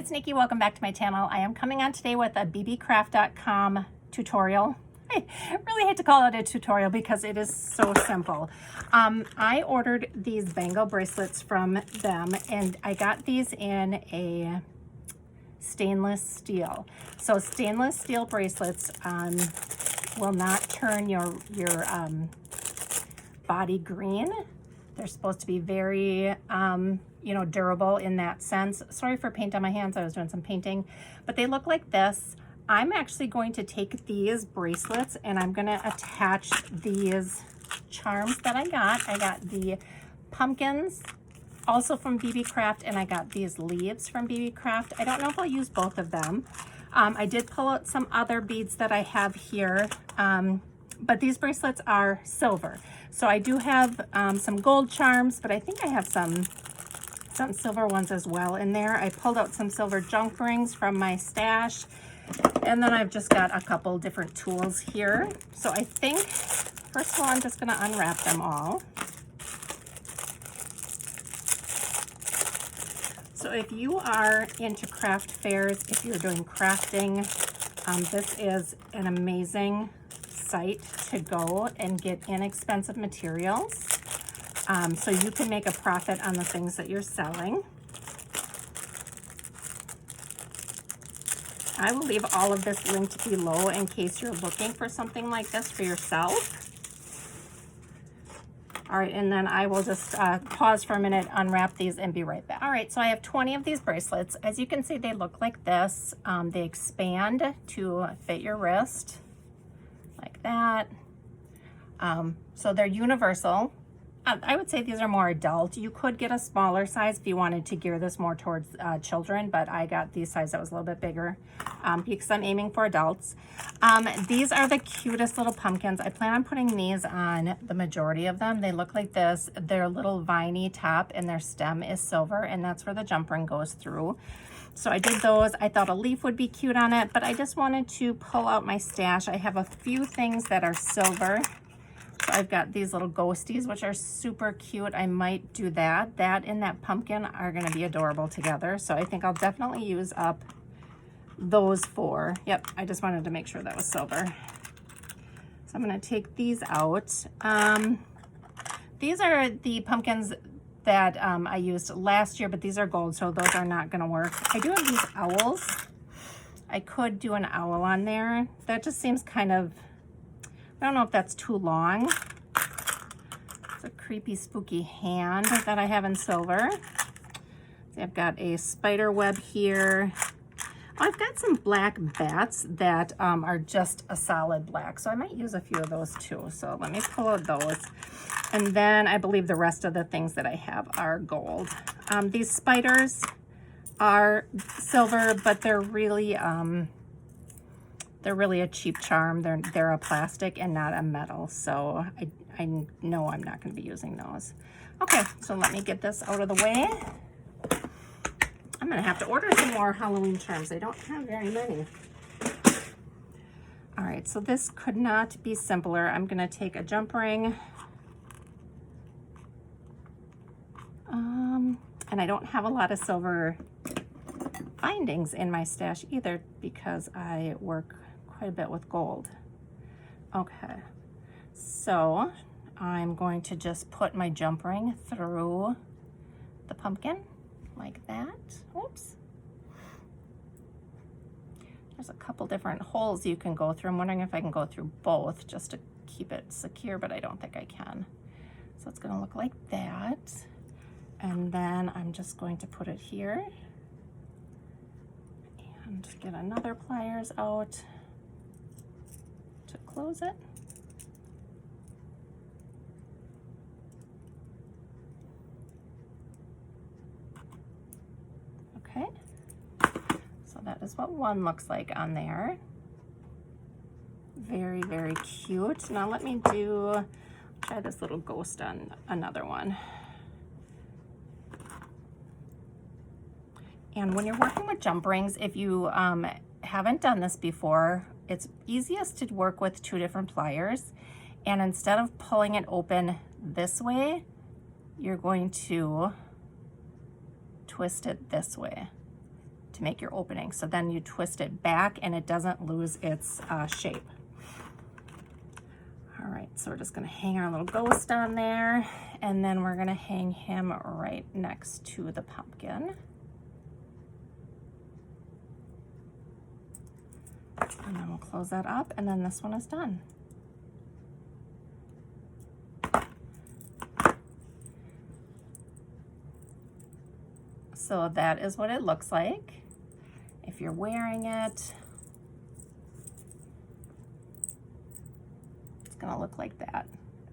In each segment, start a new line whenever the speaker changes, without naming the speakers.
it's Nikki. Welcome back to my channel. I am coming on today with a bbcraft.com tutorial. I really hate to call it a tutorial because it is so simple. I ordered these bangle bracelets from them and I got these in a stainless steel. So stainless steel bracelets will not turn your body green. They're supposed to be very durable in that sense. Sorry for paint on my hands. I was doing some painting, but they look like this. I'm actually going to take these bracelets and I'm going to attach these charms that I got. I got the pumpkins also from BB Craft, and I got these leaves from BB Craft. I don't know if I'll use both of them. I did pull out some other beads that I have here, but these bracelets are silver. So I do have some gold charms, but I think I have some silver ones as well in there. I pulled out some silver junk rings from my stash, and then I've just got a couple different tools here. So I think, first of all, I'm just gonna unwrap them all. So if you are into craft fairs, if you're doing crafting, this is an amazing site to go and get inexpensive materials. So you can make a profit on the things that you're selling. I will leave all of this linked below in case you're looking for something like this for yourself. All right, and then I will just pause for a minute, unwrap these, and be right back. All right, so I have 20 of these bracelets. As you can see, they look like this. They expand to fit your wrist, like that. So they're universal. I would say these are more adult. You could get a smaller size if you wanted to gear this more towards children, but I got these size that was a little bit bigger because I'm aiming for adults. These are the cutest little pumpkins. I plan on putting these on the majority of them. They look like this. They're a little viney top and their stem is silver, and that's where the jump ring goes through. So I did those. I thought a leaf would be cute on it, but I just wanted to pull out my stash. I have a few things that are silver. So I've got these little ghosties, which are super cute. I might do that. That and that pumpkin are going to be adorable together. So I think I'll definitely use up those four. Yep, I just wanted to make sure that was silver. So I'm going to take these out. These are the pumpkins that I used last year, but these are gold, so those are not going to work. I do have these owls. I could do an owl on there. That just seems kind of, I don't know if that's too long. It's a creepy, spooky hand that I have in silver. So I've got a spider web here. Oh, I've got some black bats that are just a solid black. So I might use a few of those too. So let me pull out those. And then I believe the rest of the things that I have are gold. These spiders are silver, but they're really a cheap charm. They're a plastic and not a metal, so I know I'm not going to be using those. Okay, so let me get this out of the way. I'm going to have to order some more Halloween charms. I don't have very many. All right, so this could not be simpler. I'm going to take a jump ring. And I don't have a lot of silver bindings in my stash either because I work quite a bit with gold. Okay, so I'm going to just put my jump ring through the pumpkin like that. Oops. There's a couple different holes you can go through. I'm wondering if I can go through both just to keep it secure, but I don't think I can. So it's going to look like that. And then I'm just going to put it here and get another pliers out to close it. Okay, so that is what one looks like on there. Very, very cute. Now let me try this little ghost on another one. And when you're working with jump rings, if you haven't done this before, it's easiest to work with 2 different pliers. And instead of pulling it open this way, you're going to twist it this way. to make your opening. So then you twist it back and it doesn't lose its shape. All right, so we're just gonna hang our little ghost on there, and then we're gonna hang him right next to the pumpkin. And then we'll close that up, and then this one is done. So that is what it looks like if you're wearing it. It's gonna look like that.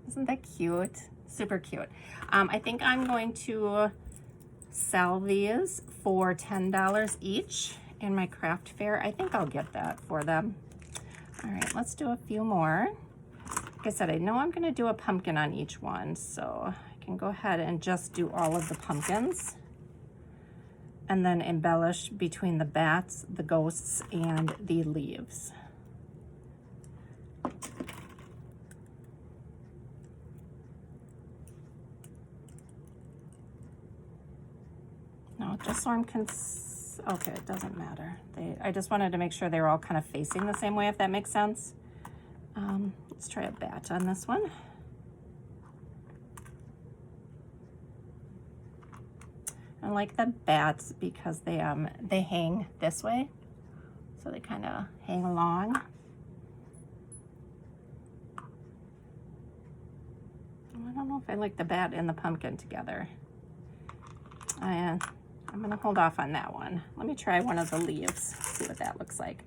Isn't that cute? Super cute. I think I'm going to sell these for $10 each in my craft fair. I think I'll get that for them. All right, let's do a few more. Like I said, I know I'm gonna do a pumpkin on each one, so I can go ahead and just do all of the pumpkins and then embellish between the bats, the ghosts, and the leaves. No, just so I'm okay, it doesn't matter. I just wanted to make sure they were all kind of facing the same way, if that makes sense. Let's try a bat on this one. I like the bats because they hang this way, so they kind of hang along. I don't know if I like the bat and the pumpkin together. I'm gonna hold off on that one. Let me try one of the leaves, see what that looks like.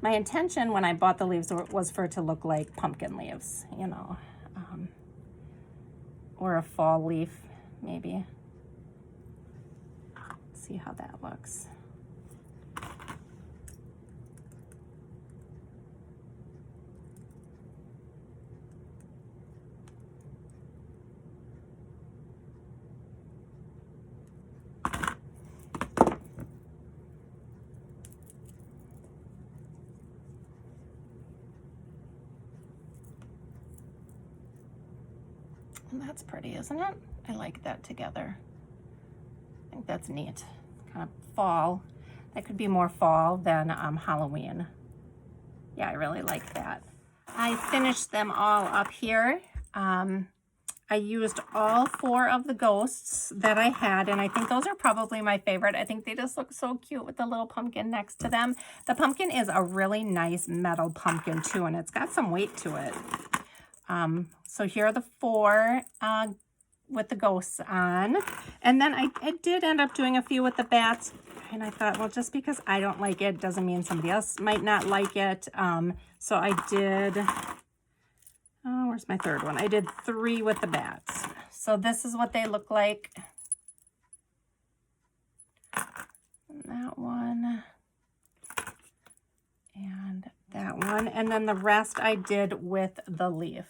My intention when I bought the leaves was for it to look like pumpkin leaves, you know, or a fall leaf, maybe. Let's see how that looks. And that's pretty, isn't it? I like that together. I think that's neat. Kind of fall. That could be more fall than Halloween. Yeah, I really like that. I finished them all up here. I used all 4 of the ghosts that I had, and I think those are probably my favorite. I think they just look so cute with the little pumpkin next to them. The pumpkin is a really nice metal pumpkin too, and it's got some weight to it. So here are the 4 with the ghosts on. And then I did end up doing a few with the bats. And I thought, well, just because I don't like it doesn't mean somebody else might not like it. So I did, where's my third one? I did 3 with the bats. So this is what they look like. And that one. And that one. And then the rest I did with the leaf.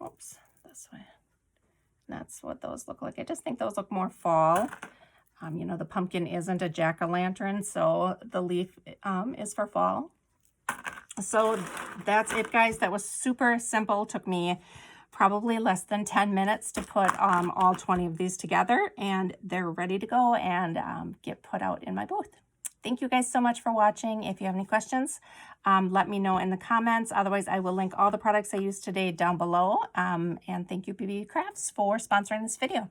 Oops, this way. That's what those look like. I just think those look more fall. You know, the pumpkin isn't a jack-o'-lantern, so the leaf is for fall. So that's it, guys. That was super simple. Took me probably less than 10 minutes to put all 20 of these together, and they're ready to go and get put out in my booth. Thank you guys so much for watching. If you have any questions, let me know in the comments. Otherwise, I will link all the products I used today down below. And thank you, BB Crafts, for sponsoring this video.